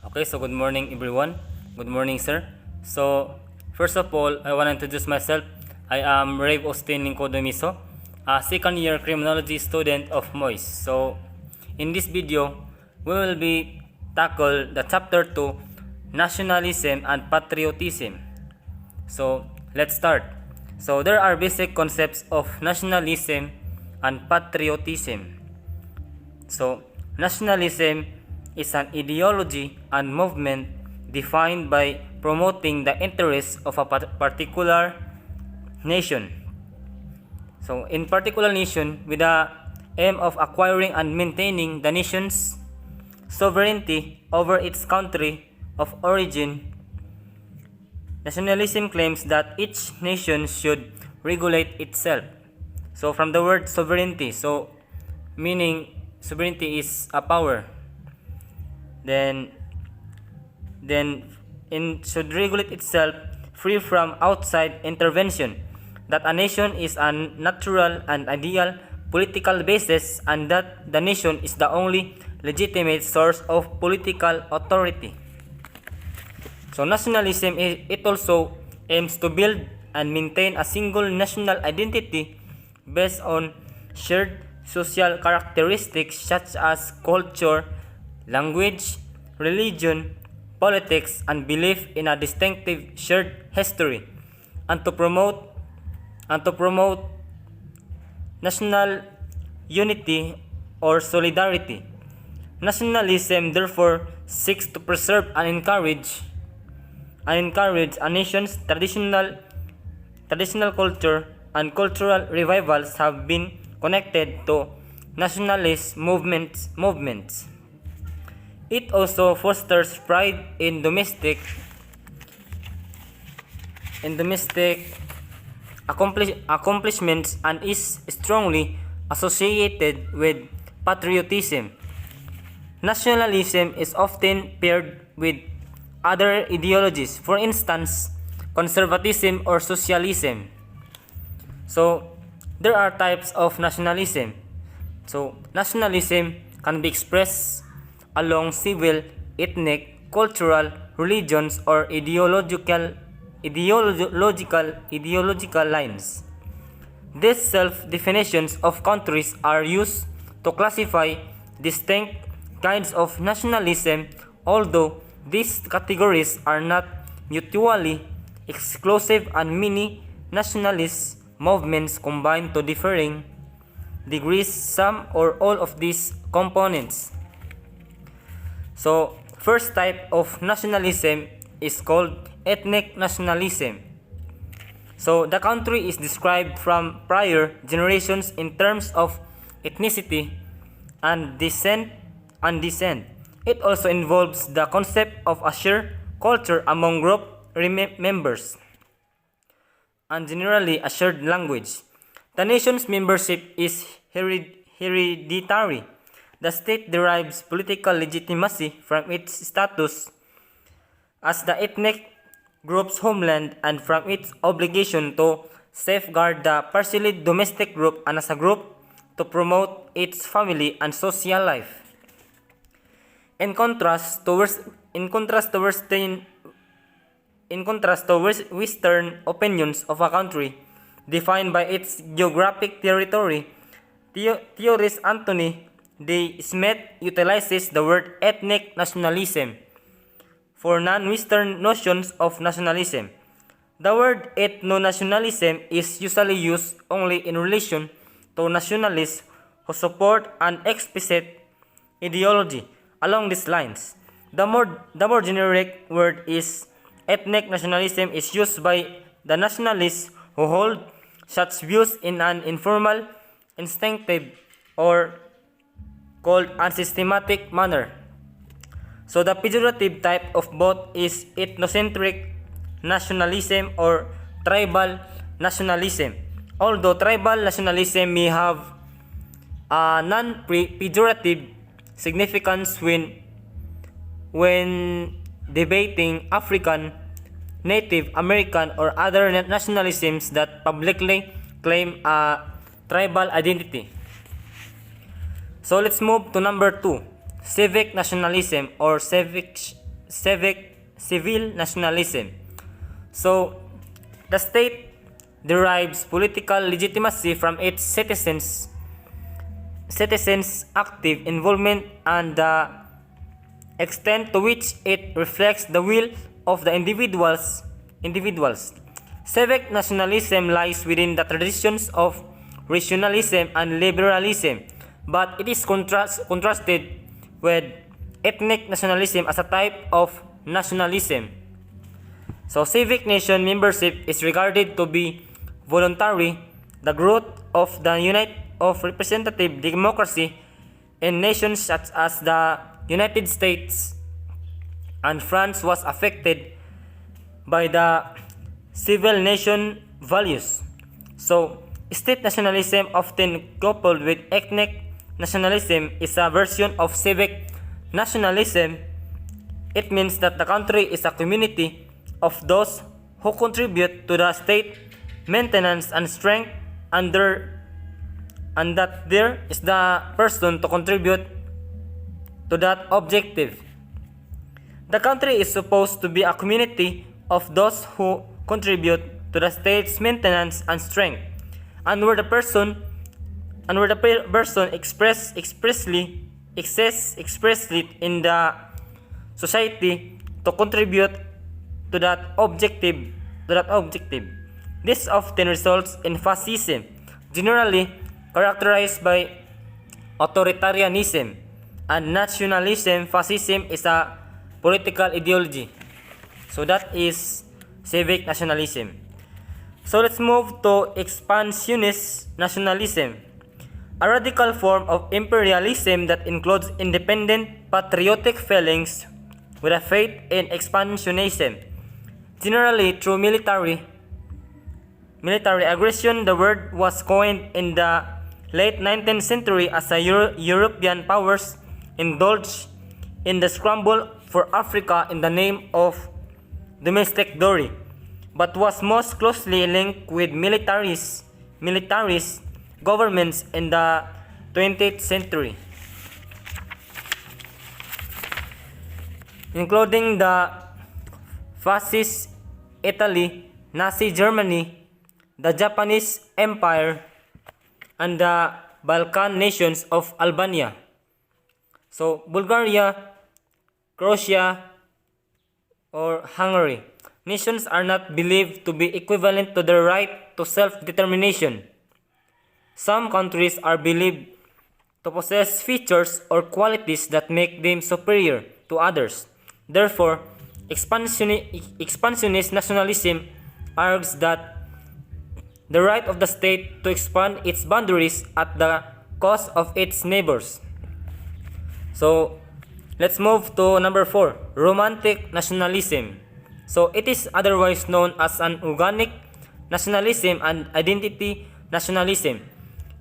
Okay, so good morning everyone. Good morning, sir. So, first of all, I want to introduce myself. I am Rave Austin Ninkodomiso, a second year criminology student of MOIS. So, in this video, we will be tackle the chapter 2, nationalism and patriotism. So, let's start. So, there are basic concepts of nationalism and patriotism. So, nationalism is an ideology and movement defined by promoting the interests of a particular nation. So, in particular nation with the aim of acquiring and maintaining the nation's sovereignty over its country of origin. Nationalism claims that each nation should regulate itself. So, from the word sovereignty, so meaning sovereignty is a power. Then should regulate itself free from outside intervention. That a nation is a natural and ideal political basis, and that the nation is the only legitimate source of political authority. So nationalism it also aims to build and maintain a single national identity based on shared social characteristics such as culture, language, religion, politics, and belief in a distinctive shared history, and to promote national unity or solidarity. Nationalism therefore seeks to preserve and encourage a nation's traditional culture, and cultural revivals have been connected to nationalist movements. It also fosters pride in domestic accomplishments and is strongly associated with patriotism. Nationalism is often paired with other ideologies, for instance, conservatism or socialism. So, there are types of nationalism. So, nationalism can be expressed along civil, ethnic, cultural, religions, or ideological lines. These self-definitions of countries are used to classify distinct kinds of nationalism, although these categories are not mutually exclusive, and many nationalist movements combine to differing degrees some or all of these components. So, first type of nationalism is called ethnic nationalism. So, the country is described from prior generations in terms of ethnicity and descent. It also involves the concept of a shared culture among group members and generally a shared language. The nation's membership is hereditary. The state derives political legitimacy from its status as the ethnic group's homeland and from its obligation to safeguard the partially domestic group and as a group to promote its family and social life. In contrast to Western opinions of a country defined by its geographic territory, theorist Anthony D. Smith utilizes the word ethnic nationalism for non-Western notions of nationalism. The word ethno-nationalism is usually used only in relation to nationalists who support an explicit ideology along these lines. The more generic word is ethnic nationalism is used by the nationalists who hold such views in an informal, instinctive, or called unsystematic manner. So the pejorative type of both is ethnocentric nationalism or tribal nationalism. Although tribal nationalism may have a non-pejorative significance when debating African, Native American, or other nationalisms that publicly claim a tribal identity. So let's move to number 2, civic nationalism or civil nationalism. So, the state derives political legitimacy from its citizens' active involvement and the extent to which it reflects the will of the individuals. Civic nationalism lies within the traditions of rationalism and liberalism, but it is contrasted with ethnic nationalism as a type of nationalism. So civic nation membership is regarded to be voluntary. The growth of the unit of representative democracy in nations such as the United States and France was affected by the civil nation values. So, state nationalism, often coupled with ethnic nationalism, is a version of civic nationalism. It means that the country is a community of those who contribute to the state maintenance and strength, and that there is the person to contribute to that objective. The country is supposed to be a community of those who contribute to the state's maintenance and strength, and where the person expressly in the society to contribute to that objective. This often results in fascism, generally characterized by authoritarianism, and nationalism. Fascism is a political ideology. So that is civic nationalism. So let's move to expansionist nationalism, a radical form of imperialism that includes independent patriotic feelings with a faith in expansionism, generally through military aggression. The word was coined in the late 19th century as European powers indulged in the scramble for Africa in the name of domestic glory, but was most closely linked with militarist governments in the 20th century, including the Fascist Italy, Nazi Germany, the Japanese Empire, and the Balkan nations of Albania. So Bulgaria, Croatia, or Hungary. Nations are not believed to be equivalent to the right to self-determination. Some countries are believed to possess features or qualities that make them superior to others. Therefore, expansionist nationalism argues that the right of the state to expand its boundaries at the cost of its neighbors. So, let's move to number 4, romantic nationalism. So, it is otherwise known as an organic nationalism and identity nationalism.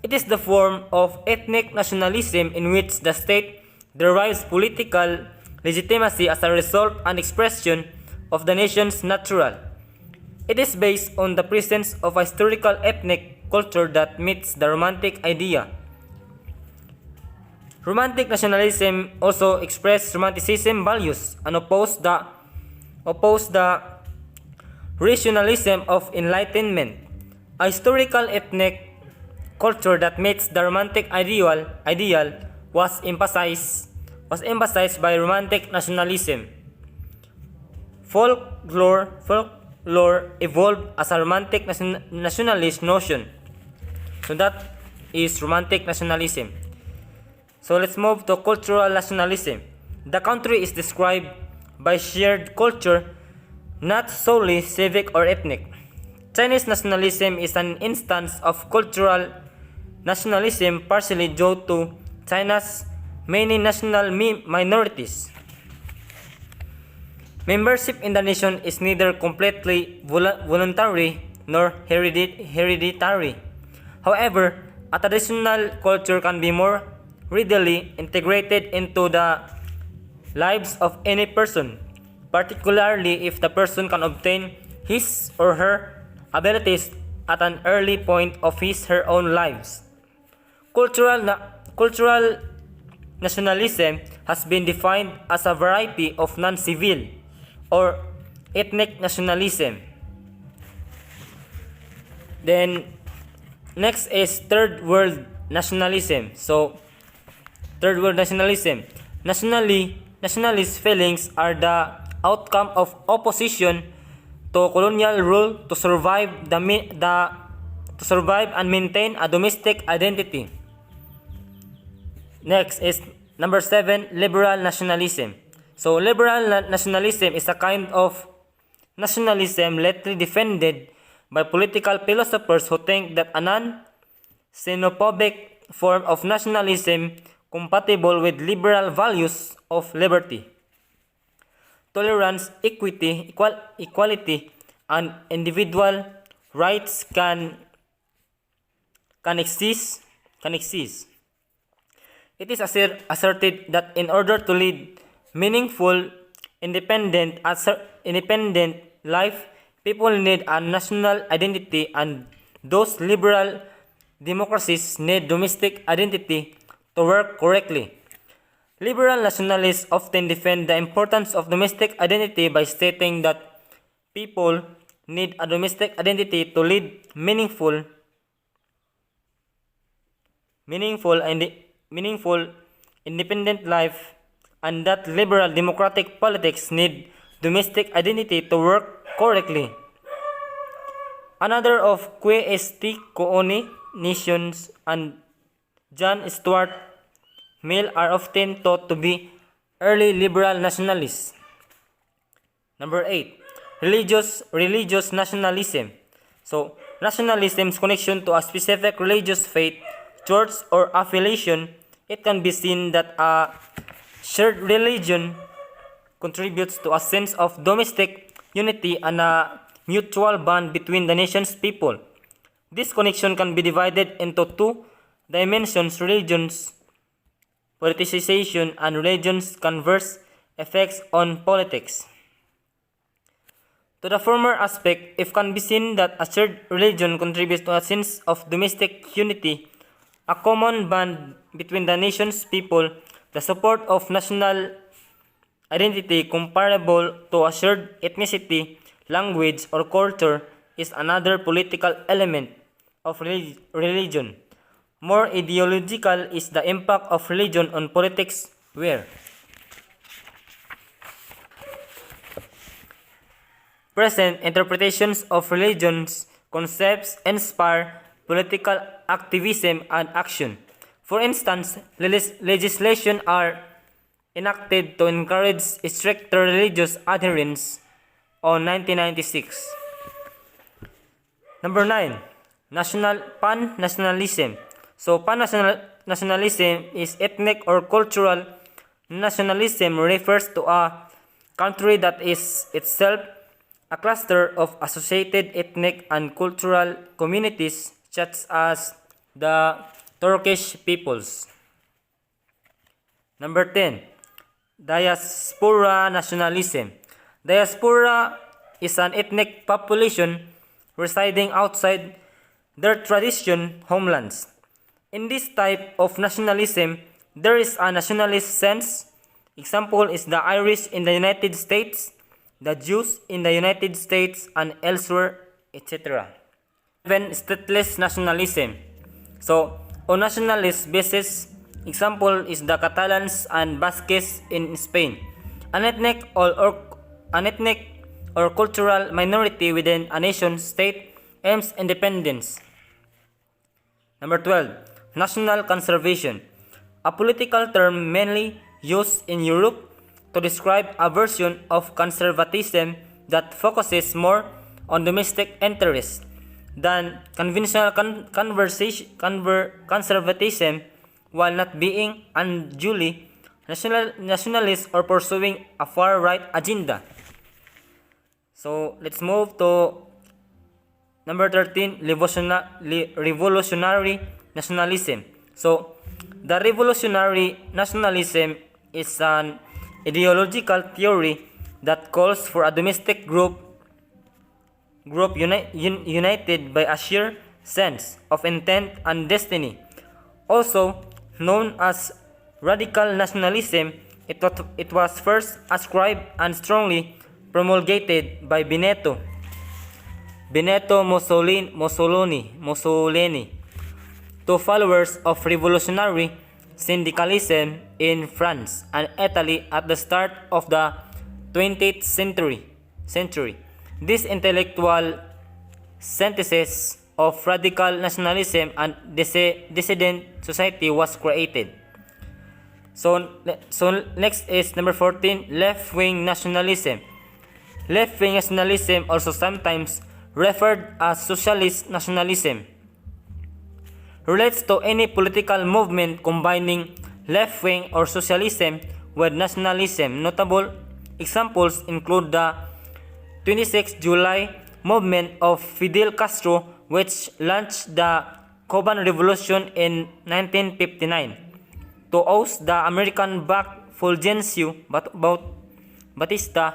It is the form of ethnic nationalism in which the state derives political legitimacy as a result and expression of the nation's natural. It is based on the presence of a historical ethnic culture that meets the romantic idea. Romantic nationalism also expressed romanticism values and opposed the rationalism of enlightenment. A historical ethnic culture that meets the romantic ideal was emphasized by romantic nationalism. Folklore evolved as a romantic nationalist notion. So that is romantic nationalism. So let's move to cultural nationalism. The country is described by shared culture, not solely civic or ethnic. Chinese nationalism is an instance of cultural nationalism partially due to China's many national minorities. Membership in the nation is neither completely voluntary nor hereditary. However, a traditional culture can be more readily integrated into the lives of any person, particularly if the person can obtain his or her abilities at an early point of his/her own lives. Cultural nationalism has been defined as a variety of non-civil or ethnic nationalism. Then next is third world nationalism. So third world nationalism. Nationalist feelings are the outcome of opposition to colonial rule to survive and maintain a domestic identity. Next is number 7, liberal nationalism. So liberal nationalism is a kind of nationalism lately defended by political philosophers who think that a non-xenophobic form of nationalism compatible with liberal values of liberty, tolerance, equality, and individual rights can exist. It is asserted that in order to lead meaningful, independent life, people need a national identity, and those liberal democracies need domestic identity to work correctly. Liberal nationalists often defend the importance of domestic identity by stating that people need a domestic identity to lead meaningful, independent life, and that liberal democratic politics need domestic identity to work correctly. Another of Q.S.T. Cooney, Nations, and John Stuart Mill are often thought to be early liberal nationalists. Number 8, religious nationalism. So, nationalism's connection to a specific religious faith, church, or affiliation. It can be seen that a shared religion contributes to a sense of domestic unity and a mutual bond between the nation's people. This connection can be divided into two dimensions: religions, politicization, and religion's converse effects on politics. To the former aspect, it can be seen that a shared religion contributes to a sense of domestic unity, a common bond between the nation's people, the support of national identity comparable to a shared ethnicity, language, or culture is another political element of religion. More ideological is the impact of religion on politics, where present interpretations of religion's concepts inspire political activism and action. For instance, legislation are enacted to encourage stricter religious adherence on 1996. Number 9, pan-nationalism. So pan-nationalism is ethnic or cultural nationalism, refers to a country that is itself a cluster of associated ethnic and cultural communities such as the Turkish peoples. Number 10, diaspora nationalism. Diaspora is an ethnic population residing outside their traditional homelands. In this type of nationalism, there is a nationalist sense. Example is the Irish in the United States, the Jews in the United States and elsewhere, etc. Even stateless nationalism. So, on nationalist basis, example is the Catalans and Basques in Spain. An ethnic or cultural minority within a nation state aims independence. Number 12, national conservation. A political term mainly used in Europe to describe a version of conservatism that focuses more on domestic interests than conventional conservatism, while not being unduly nationalist or pursuing a far-right agenda. So let's move to number 13, revolutionary nationalism. So the revolutionary nationalism is an ideological theory that calls for a domestic group united by a sheer sense of intent and destiny. Also known as radical nationalism, It was first ascribed and strongly promulgated by Benito Mussolini to followers of revolutionary syndicalism in France and Italy at the start of the 20th century. This intellectual synthesis of radical nationalism and dissident society was created. So next is number 14, left-wing nationalism. Left-wing nationalism, also sometimes referred as socialist nationalism, relates to any political movement combining left-wing or socialism with nationalism. Notable examples include the 26 July movement of Fidel Castro, which launched the Cuban Revolution in 1959, to oust the American-backed Fulgencio Batista,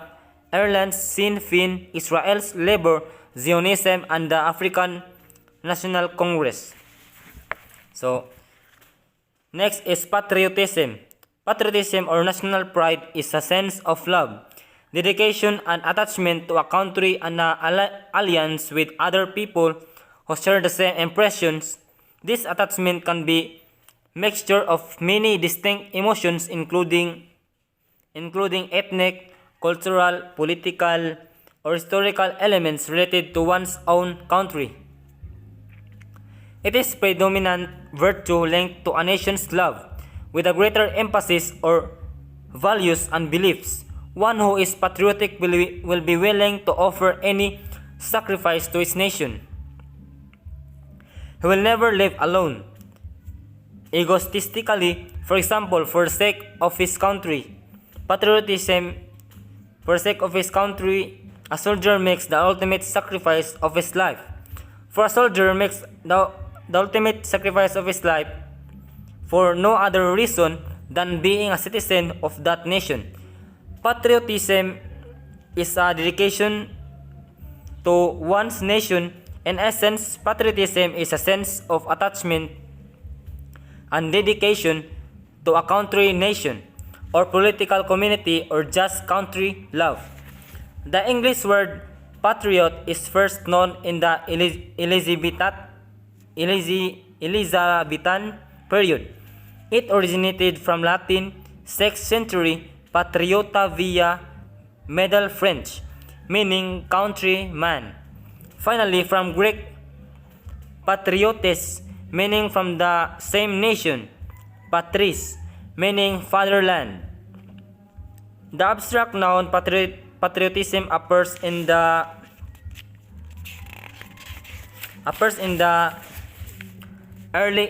Ireland's Sinn Féin, Israel's Labor Zionism, and the African National Congress. So, next is patriotism. Patriotism or national pride is a sense of love, dedication, and attachment to a country and an alliance with other people who share the same impressions. This attachment can be a mixture of many distinct emotions including ethnic, cultural, political, or historical elements related to one's own country. It is predominant virtue linked to a nation's love, with a greater emphasis on values and beliefs. One who is patriotic will be willing to offer any sacrifice to his nation. He will never live alone, egotistically, for example, for the sake of his country. Patriotism, for the sake of his country, a soldier makes the ultimate sacrifice of his life. For a soldier makes the ultimate sacrifice of his life for no other reason than being a citizen of that nation. Patriotism is a dedication to one's nation. In essence, patriotism is a sense of attachment and dedication to a country, nation, or political community, or just country love. The English word patriot is first known in the Elizabethan period. It originated from Latin 6th century patriota via Middle French, meaning countryman. Finally, from Greek patriotes, meaning from the same nation, patris, meaning fatherland. The abstract noun patriotism appears in the early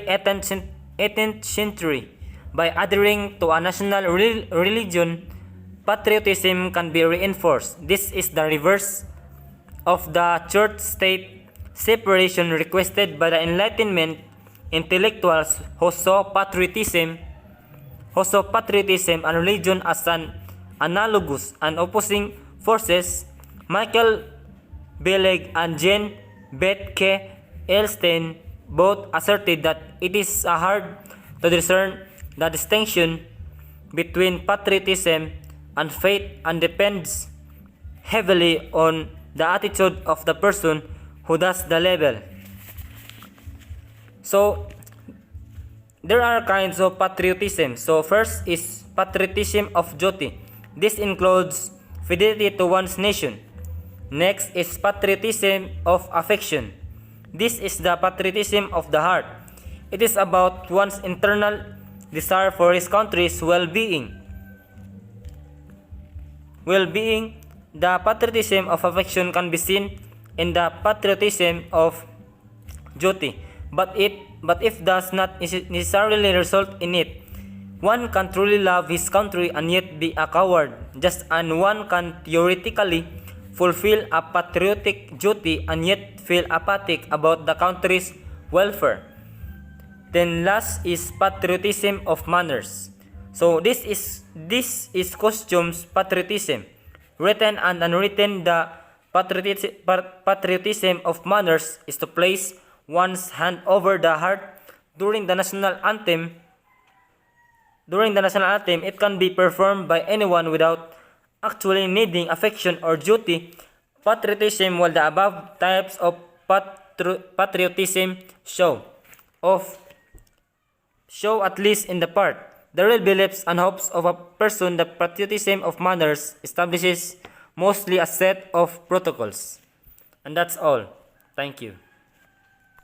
18th century. By adhering to a national religion, patriotism can be reinforced. This is the reverse of the church-state separation requested by the Enlightenment intellectuals who saw patriotism and religion as an analogous and opposing forces. Michael Belleg and Jean Bethke Elstein both asserted that it is hard to discern the distinction between patriotism and faith and depends heavily on the attitude of the person who does the label. So, there are kinds of patriotism. So, first is patriotism of duty. This includes fidelity to one's nation. Next is patriotism of affection. This is the patriotism of the heart. It is about one's internal desire for his country's well-being. The patriotism of affection can be seen in the patriotism of duty, but if does not necessarily result in it. One can truly love his country and yet be a coward, just as one can theoretically fulfill a patriotic duty and yet feel apathetic about the country's welfare. Then last is patriotism of manners. So this is costumes patriotism. Written and unwritten, the patriotism of manners is to place one's hand over the heart during the national anthem During the national anthem, it can be performed by anyone without actually needing affection or duty. Patriotism, while the above types of patriotism of show at least in the part the real beliefs and hopes of a person, the patriotism of manners establishes mostly a set of protocols. And that's all. Thank you.